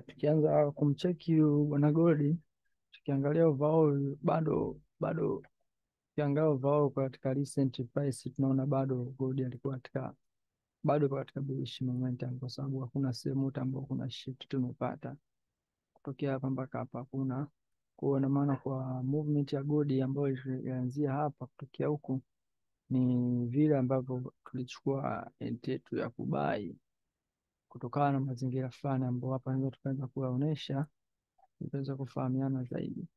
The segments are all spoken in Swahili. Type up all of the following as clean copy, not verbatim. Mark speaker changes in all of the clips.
Speaker 1: Tukianza kumcheki bwana Gold, tukiangalia overall bado tukiangalia overall katika recent price tunaona bado Gold alikuwa katika bullish momentum, kwa sababu hakuna sehemu yote ambayo kuna shift tumepata kutokea hapa mpaka hapa, hakuna kuona maana kwa movement ya Gold ambayo ilianzia hapa kutokea huku ni vile ambavyo tulichukua entry yetu ya kubai kutokana na mazingira fulani ambayo hapa naweza tukaanza kuyaonesha tuweza kufahamiana zaidi.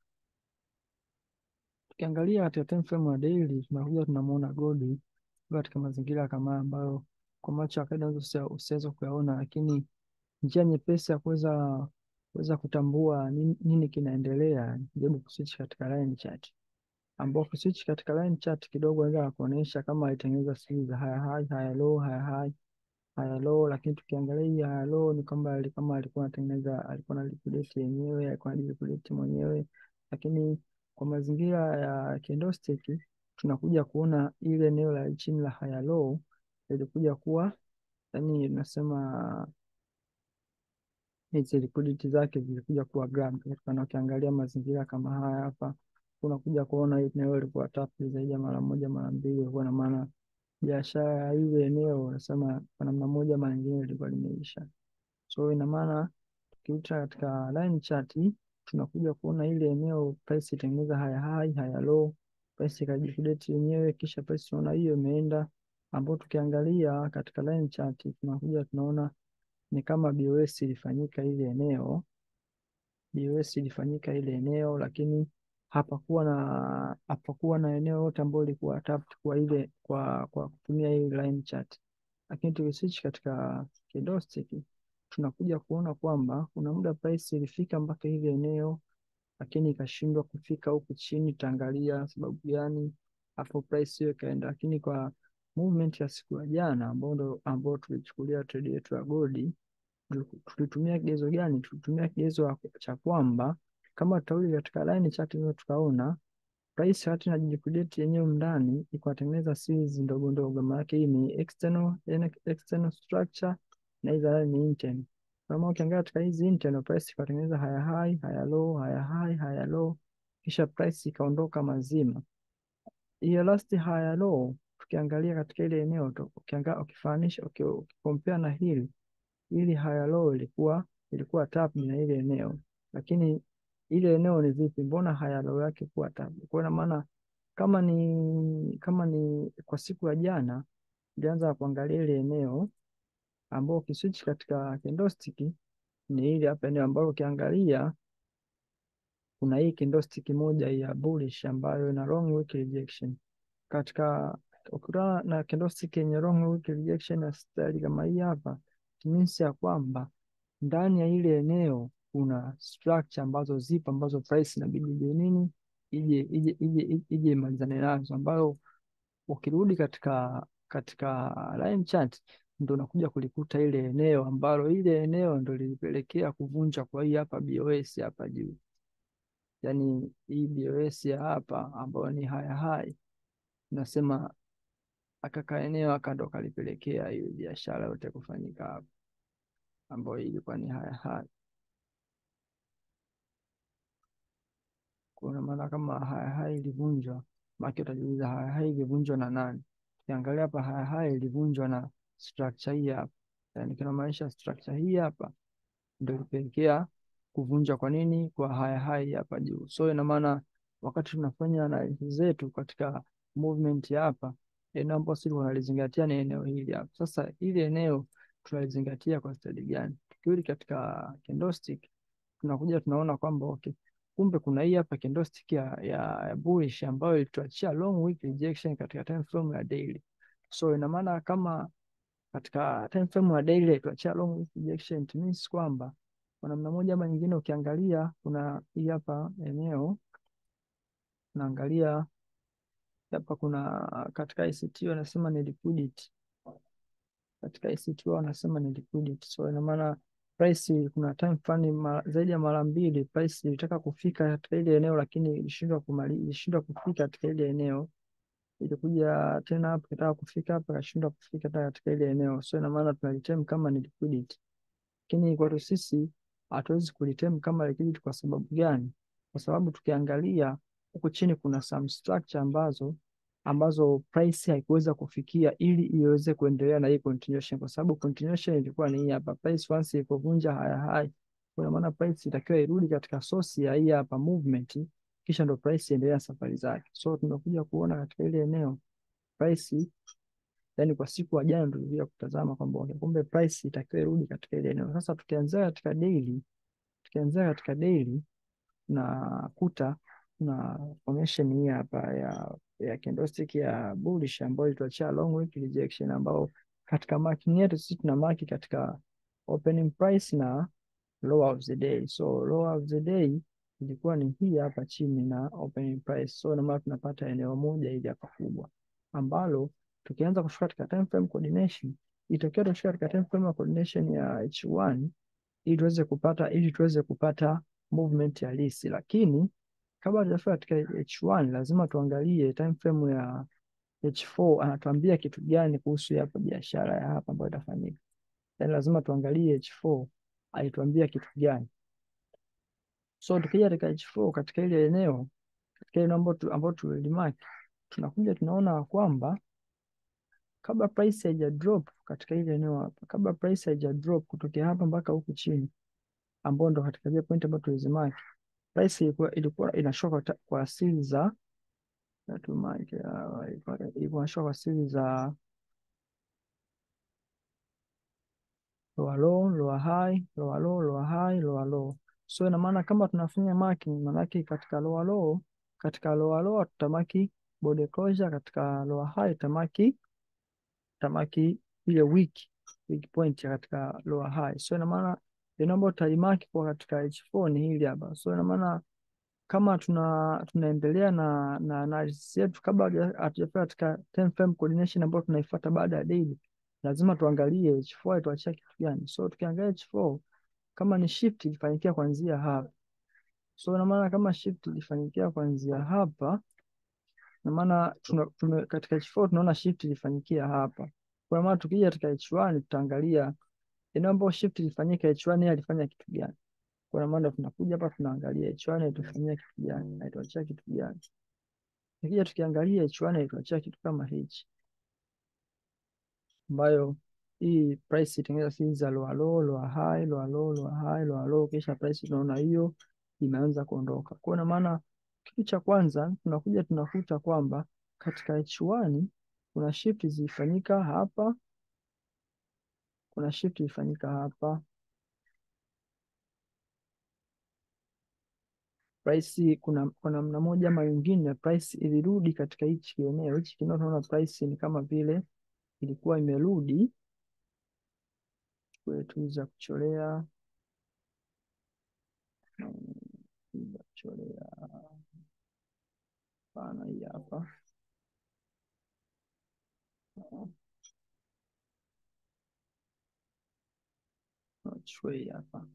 Speaker 1: Tukiangalia katika time frame ya daily, tunakuja tunamuona Gold katika mazingira kama ambayo kwa macho ya kawaida usiweza kuyaona, lakini njia nyepesi ya kuweza kutambua nini kinaendelea, jaribu kuswitch katika line chart, ambao kuswitch katika line chart kidogo anaweza kuonyesha kama alitengeneza series za high high high low high high high low, lakini tukiangalia hii high low ni kwamba kama alikuwa anatengeneza, alikuwa na liquidate yenyewe, alikuwa na liquidate mwenyewe, lakini kwa mazingira ya candlestick tunakuja kuona ile eneo la chini la high low lilikuja kuwa, yani nasema hizi liquidity zake zilikuja kuwa grab. Kama ukiangalia mazingira kama haya hapa, unakuja kuona hii eneo lilikuwa tap zaidi ya mara moja mara mbili, kwa na maana biashara ya ile eneo nasema kwa namna moja mara nyingine ilikuwa limeisha. So ina maana tukiuta katika line chart tunakuja kuona ile eneo price itengeneza high high high low, price ikajikudeti yenyewe, kisha price tunaona hiyo imeenda, ambapo tukiangalia katika line chart tunakuja tunaona ni kama BOS ilifanyika ile eneo, lakini hapakuwa na eneo lote ambalo lilikuwa tapped kwa ile kwa kutumia hii line chart. Lakini tukiswitch katika candlestick tunakuja kuona kwamba kuna muda price ilifika mpaka ile eneo, lakini ikashindwa kufika huku chini. Tutaangalia sababu gani hapo price hiyo ikaenda, lakini kwa movement ya siku ya jana ambao tulichukulia trade yetu ya Gold, tulitumia kigezo gani? Tulitumia kigezo cha kwamba kama tutarudi katika line chart hizo tukaona price hata inajiliquidate yenyewe ndani ikatengeneza series ndogo ndogo, maana hii ni external structure na hizo ni internal. Kama ukiangalia katika hizi internal, price ikatengeneza high high high low high high high low, kisha price ikaondoka mazima. Hiyo last high low tukiangalia katika ile eneo ukifanisha ukicompare na hili high low ilikuwa tap na ile eneo, lakini ile eneo ni vipi? Mbona high low yake kuwa tap? Kwa maana kama ni kwa siku ya jana ilianza kuangalia ile eneo ambao ukiswitch katika candlestick ni ile hapa eneo ambalo ukiangalia kuna hii candlestick moja ya bullish ambayo ina long wick rejection. Katika ukutana na candlestick yenye long wick rejection na style kama hii hapa, means ya kwamba ndani ya ile eneo kuna structure ambazo zipo, ambazo price inabidi ije imalizane nazo, ambayo ukirudi katika line chart ndo unakuja kulikuta ile eneo ambalo ile eneo ndo lilipelekea kuvunja kwa hii hapa BOS hapa juu, yani hii BOS ya hapa ambayo ni high high, nasema akaka eneo akando kalipelekea hiyo biashara yote kufanyika hapa, ambayo ilikuwa ni high high. Kuna maana kama high high ilivunjwa, maki utajiuliza high high ilivunjwa na nani? Ukiangalia hapa high high ilivunjwa na structure hii hapa, yani kuna maanisha structure hii hapa ndio ilipelekea kuvunja. Kwa nini? Kwa high high hapa juu. So ina maana wakati tunafanya analysis zetu katika movement ya hapa, eneo ambalo sisi tunalizingatia ni eneo hili hapa. Sasa ile eneo tunalizingatia kwa stadi gani? Tukirudi katika candlestick tunakuja tunaona kwamba okay, kumbe kuna hii hapa candlestick ya bullish ambayo ilituachia long wick rejection katika time frame ya daily. So ina maana kama katika time frame ya daily ilituachia long wick rejection, it means kwamba kwa namna moja ama nyingine ukiangalia kuna hii hapa eneo, naangalia hapa kuna katika ICT wanasema ni liquidity, katika ICT wanasema ni liquidity. So ina maana price kuna time fulani zaidi ya mara mbili price ilitaka kufika katika ile eneo, lakini ilishindwa kufika katika ile eneo, ilikuja tena hapa ikataka kufika hapa, ikashindwa kufika hata katika ile eneo. So ina maana tunalitem kama ni liquidity, lakini kwa sisi hatuwezi kulitem kama liquidity. Kwa sababu gani? Kwa sababu tukiangalia huku chini kuna some structure ambazo price haikuweza kufikia ili iweze kuendelea na hii continuation, kwa sababu continuation ilikuwa ni hii hapa. Price once ilipovunja haya high, kwa maana price itakiwa irudi katika source ya hii hapa movement, kisha ndo price iendelea safari zake. So tumekuja kuona katika ile eneo price, yani kwa siku ya jana tulikuja kutazama kwamba kumbe price itakiwa irudi katika ile eneo. Sasa tukianzia katika daily tunakuta na formation hii hapa ya candlestick ya bullish ambayo ilituachia long wick rejection, ambao katika marking yetu sisi tuna mark katika opening price na low of the day. So low of the day ilikuwa ni hii hapa chini na opening price. So na maana tunapata eneo moja hili hapa kubwa, ambalo tukianza kushuka katika time frame coordination, itokea tushuka katika time frame coordination ya H1 ili tuweze kupata movement halisi. Lakini kabla tujafika katika H1 lazima tuangalie time frame ya H4 anatuambia kitu gani kuhusu hapa biashara ya hapa ambayo itafanyika. Yani lazima tuangalie H4 alituambia kitu gani. So tukija katika H4 katika ile eneo ambayo tulimark, tunakuja tunaona kwamba kabla price haija drop katika ile eneo hapa, kabla price haija drop kutokea hapa mpaka huku chini, ambao ndo katika ile point ambayo tulizimark, price ilikuwa inashuka kwa asili za ilikuwa inashuka kwa asili za lower low, lower high, lower low, lower high, lower low. So ina maana kama tunafanya marking, maana yake katika lower low tutamaki body closure, katika lower high tutamaki ile weak point katika lower high. So ina maana namba utaimaki kwa katika H4 ni hili hapa. So ina maana kama tunaendelea na analysis yetu, kabla hatujafika katika time frame coordination ambayo tunaifuata baada ya daily, lazima tuangalie H4 ituachia kitu gani. So tukiangalia H4 kama ni shift ilifanyikia kuanzia hapa. So ina maana kama shift ilifanyikia kuanzia hapa, na maana katika H4 tunaona shift ilifanyikia hapa. Kwa maana tukija katika H1 tutaangalia eneo ambapo shift ilifanyika H1 alifanya kitu gani. Kwa maana tunakuja hapa tunaangalia H1 itufanyia kitu gani na ituachia kitu gani. Nikija tukiangalia H1 ituachia kitu kama hichi, ambayo hii price itengeneza series za lower low, lower high, lower low, lower high, lower low, kisha price tunaona hiyo imeanza kuondoka. Kwa maana kitu cha kwanza tunakuja tunakuta kwamba katika H1 kuna shift zilifanyika hapa, kuna shift ilifanyika hapa. Price kuna namna moja ama nyingine price ilirudi katika hichi eneo. Hichi kinao tunaona price ni kama vile ilikuwa imerudi kwetu za kuchorea pana hii hapa. Chwe hapa.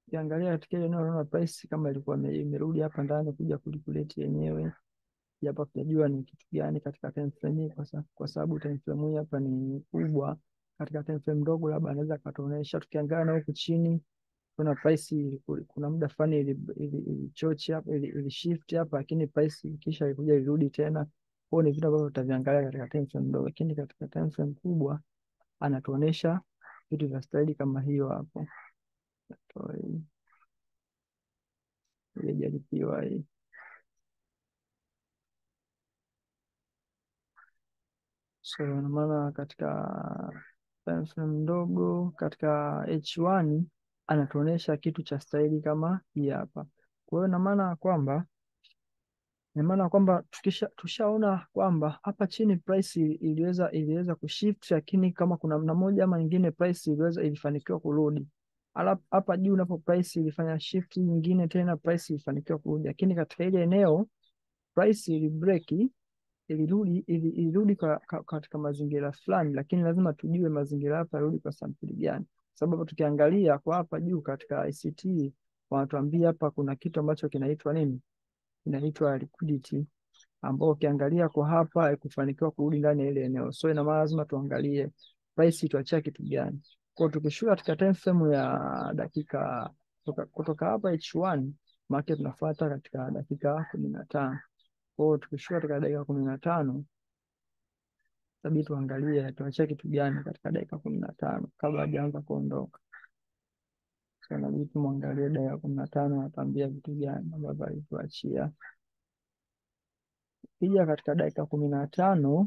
Speaker 1: Ukiangalia katika ile eneo unaona price kama ilikuwa imerudi hapa ndani kuja kulikuleti yenyewe. Hapa tunajua ni kitu gani katika time frame, kwa sababu time frame hii hapa ni kubwa. Katika time frame ndogo labda anaweza katuonesha. Tukiangalia na huku chini kuna price kuna muda fulani ilichochi hapa, ili shift hapa, lakini price kisha ilikuja irudi tena. Kwa ni vitu ambavyo tutaviangalia katika time frame ndogo, lakini katika time frame kubwa anatuonesha vitu vya staili kama hiyo hapo. Ilijaribiwa hii. So na maana katika time frame ndogo katika H1 anatuonesha kitu cha staili kama hii hapa. Kwa hiyo na maana kwamba tushaona kwamba hapa chini price iliweza kushift, lakini kama kuna namna moja ama nyingine price ilifanikiwa kurudi. Hapa juu unapo price ilifanya shift nyingine tena price ilifanikiwa kurudi, lakini katika ile eneo price ilibreak, ilirudi katika mazingira fulani, lakini lazima tujue mazingira hapa yarudi kwa sampuli gani, sababu tukiangalia kwa hapa juu katika ICT wanatuambia hapa kuna kitu ambacho kinaitwa nini, inaitwa liquidity, ambao ukiangalia kwa hapa haikufanikiwa kurudi ndani ya ile eneo. So ina maana lazima tuangalie price ituachia kitu gani. Kwa tukishuka katika time frame ya dakika kutoka hapa H1 market tunafuata katika dakika 15. Kwa hiyo tukishuka katika dakika 15 tabii tuangalie tuachie kitu gani katika dakika 15 kabla hajaanza kuondoka. So inabidi tumwangalie dakika 15 atambia vitu gani ambavyo alituachia. Ukija katika dakika 15,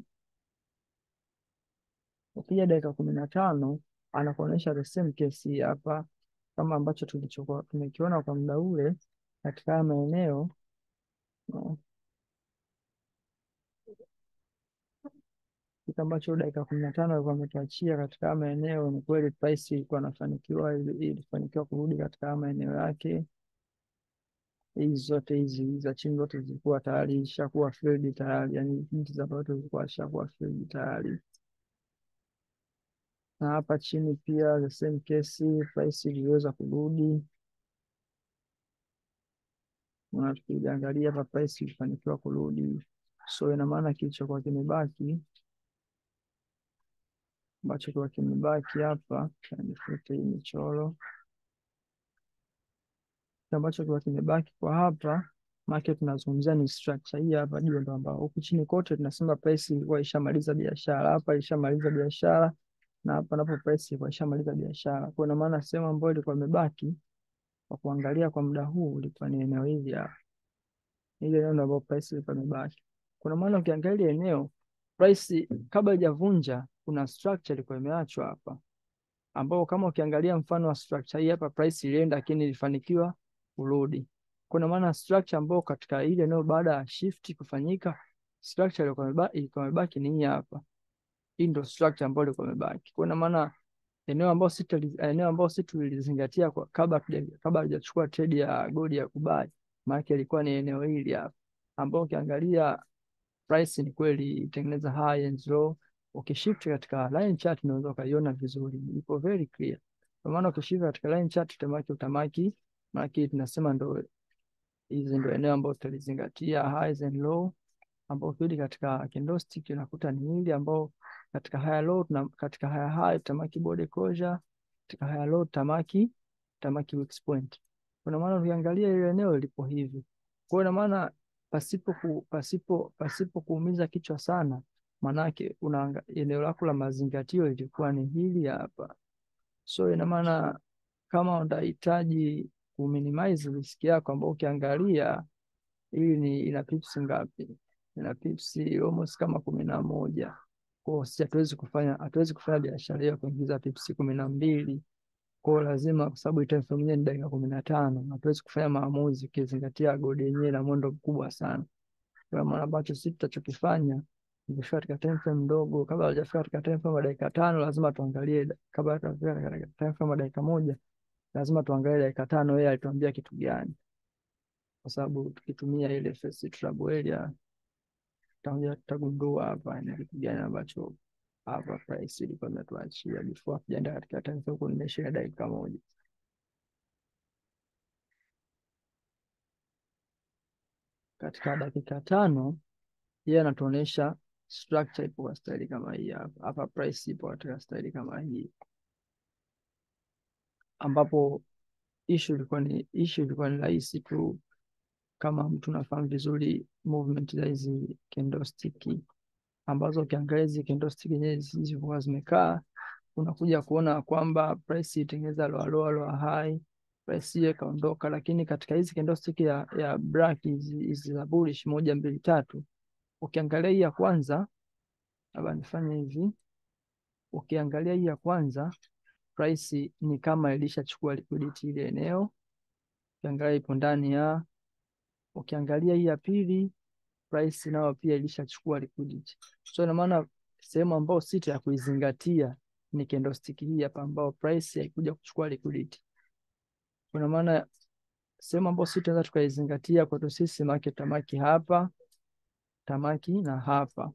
Speaker 1: anakuonyesha the same case hapa kama ambacho tulichokuwa tumekiona kwa muda ule katika maeneo no. Kitu ambacho dakika 15 alikuwa ametuachia katika maeneo, ni kweli price ilifanikiwa kurudi katika maeneo yake. Hizi zote hizi za chini zote zilikuwa tayari ishakuwa filled tayari, yani hizi za zote zilikuwa ishakuwa filled tayari. Na hapa chini pia the same case, price iliweza kurudi. Na tukiangalia hapa price ilifanikiwa kurudi, so ina maana kilichokuwa kimebaki ambacho kwa kimebaki hapa, nifute hii michoro, ambacho kwa kimebaki kwa hapa market tunazungumzia ni structure hii hapa juu, ndio ambao huku chini kote tunasema price ilikuwa ishamaliza biashara, hapa ishamaliza biashara, na hapa napo price ilikuwa ishamaliza biashara. Kwa maana sehemu ambayo ilikuwa imebaki kwa kuangalia kwa muda huu ilikuwa ni eneo hili hapa, ile eneo ambapo price ilikuwa imebaki. Kwa maana ukiangalia eneo price kabla haijavunja, kuna structure ilikuwa imeachwa hapa, ambao kama ukiangalia mfano wa structure hii hapa, price ilienda lakini ilifanikiwa kurudi. Kuna maana structure ambao katika ile eneo baada ya shift kufanyika, structure ilikuwa imebaki ni hii hapa. Hii ndio structure ambayo ilikuwa imebaki. Kuna maana eneo ambao sisi tulizingatia kwa kabla hajachukua trade ya gold ya kubai, maana ilikuwa ni eneo hili hapa, ambao ukiangalia price ni kweli itengeneza high and low. Ukishift katika line chart unaweza ukaiona vizuri, ipo very clear. Kwa maana ukishift katika line chart utamaki maki, tunasema ndo hizi ndo eneo ambayo tutalizingatia highs and low, ambao ukirudi katika candlestick unakuta ni hili, ambao katika higher low katika higher high tutamaki body closure, katika higher low tutamaki weak point. Kwa maana ukiangalia ile eneo lipo hivi, kwa ina maana pasipo kuumiza kichwa sana, manake eneo lako la mazingatio ilikuwa ni hili hapa. So ina maana kama unahitaji kuminimize risk yako, ambao ukiangalia hii ina pips ngapi? Ina pips almost kama 11. Kwa sisi hatuwezi kufanya biashara ya kuingiza pips 12. Kwa lazima, kwa sababu time frame yenyewe ni dakika 15, hatuwezi kufanya maamuzi ukizingatia gold yenyewe na mwendo mkubwa sana. Kwa maana ambacho sisi tutachokifanya ni kufika katika time frame ndogo, kabla hajafika katika time frame ya dakika 5 lazima tuangalie, kabla hajafika katika time frame ya dakika 1 lazima tuangalie dakika 5 yeye alituambia kitu gani, kwa sababu tukitumia ile first trouble area tutagundua hapa ni kitu gani ambacho hapa price ilikuwa inatuachia before tujaenda katika time frame kuonyesha dakika 1. Katika dakika 5 yeye anatuonesha structure ipo kwa staili kama hii hapa. Hapa price ipo katika staili kama hii, ambapo issue ilikuwa ni rahisi tu, kama mtu unafahamu vizuri movement za hizi candlestick, ambazo ukiangalia hizi candlestick yenyewe zilivyokuwa zimekaa, unakuja kuona kwamba price itengeneza lower high, price hiyo ikaondoka. Lakini katika hizi candlestick ya black hizi za bullish 1 2 3, ukiangalia hii ya kwanza, labda nifanye hivi, ukiangalia hii ya kwanza price ni kama ilishachukua liquidity ile eneo, ukiangalia ipo ndani ya. Ukiangalia hii ya pili price nayo pia ilishachukua liquidity. So ina maana sehemu ambayo sita ya kuizingatia ni candlestick hii hapa, ambao price haikuja kuchukua liquidity. Kwa maana sehemu ambayo sita tunaweza tukaizingatia kwa sisi market tamaki hapa, tamaki na hapa.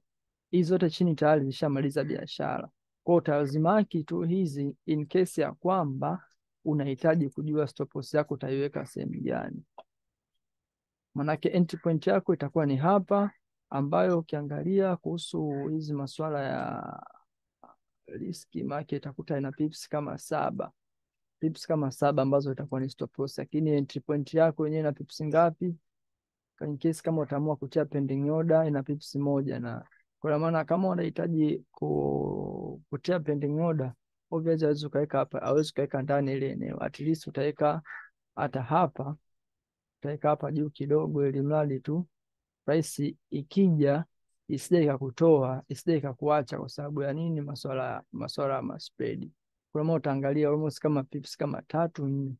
Speaker 1: Hizi zote chini tayari zishamaliza biashara. Kwa utazimaki tu hizi in case ya kwamba unahitaji kujua stop loss yako utaiweka sehemu gani. Manake entry point yako itakuwa ni hapa, ambayo ukiangalia kuhusu hizi masuala ya risk market itakuta ina pips kama 7. pips kama 7 ambazo itakuwa ni stop loss, lakini entry point yako yenyewe ina pips ngapi? In case kama utaamua kutia pending order ina pips 1, na kwa maana kama unahitaji kutia pending order, obviously hauwezi ukaweka hapa, hauwezi ukaweka ndani ile eneo, at least utaweka hata hapa, utaweka hapa juu kidogo, ili mradi tu price ikija isije ikakutoa, isije ikakuacha. Kwa sababu ya nini? Masuala ya spread. Kwa maana utaangalia almost kama pips kama 3 4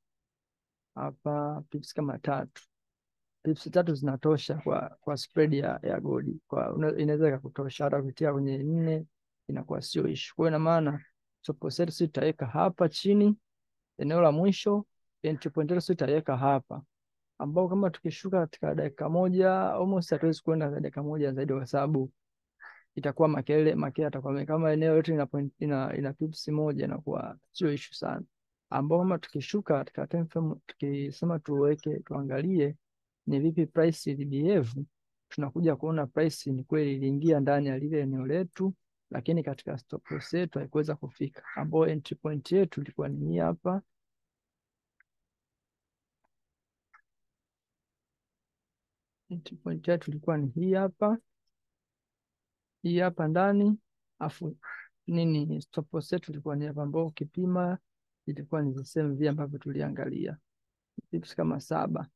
Speaker 1: hapa, pips kama 3, pips 3 zinatosha kwa spread ya gold, inaweza ikakutosha. Hata kutia kwenye 4 inakuwa sio issue. Kwa hiyo ina maana stop loss yetu tutaweka hapa chini, eneo la mwisho. Entry point yetu tutaweka hapa, ambao kama tukishuka katika dakika moja almost hatuwezi kwenda dakika moja zaidi, kwa sababu itakuwa makele atakuwa kama eneo yote ina pips 1, inakuwa sio issue sana. Ambao kama tukishuka katika time frame, tukisema tuangalie ni vipi price ilibehave, tunakuja kuona price ni kweli iliingia ndani ya lile eneo letu, lakini katika stop loss yetu haikuweza kufika, ambao entry point yetu ilikuwa ni hapa. Entry point yetu ilikuwa ni hii hapa ndani, afu nini stop loss yetu ilikuwa ni hapa, ambao ukipima ilikuwa ni the same vile ambavyo tuliangalia, pips kama 7,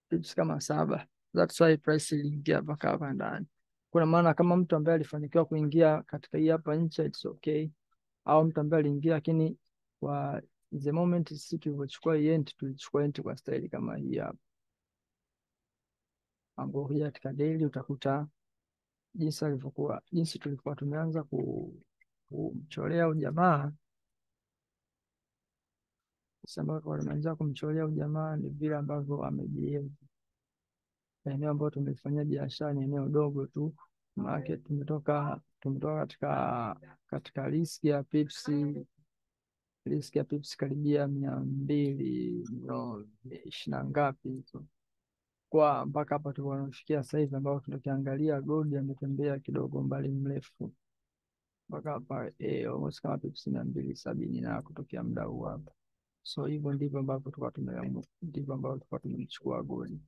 Speaker 1: pips kama 7. That's why price iliingia mpaka hapa ndani. Kuna maana kama mtu ambaye alifanikiwa kuingia katika hii hapa nje, it's okay, au mtu ambaye aliingia, lakini kwa the moment sisi tulivyochukua hii entry, tulichukua entry kwa style kama hii hapa, ambao hii katika daily utakuta jinsi tulikuwa tumeanza kumchorea ujamaa, sababu kwa tumeanza kumchorea ujamaa ni vile ambavyo amejiheve. Eneo ambalo tumefanyia biashara ni eneo dogo tu, maana tumetoka katika risk ya pips karibia 220 na ngapi hizo, kwa mpaka hapa tunafikia sasa hivi, ambao tunakiangalia gold ametembea kidogo mbali mrefu mpaka hapa almost kama pips 270 na kutokea muda huu hapa. So hivyo ndivyo ambavyo tulikuwa tumechukua gold.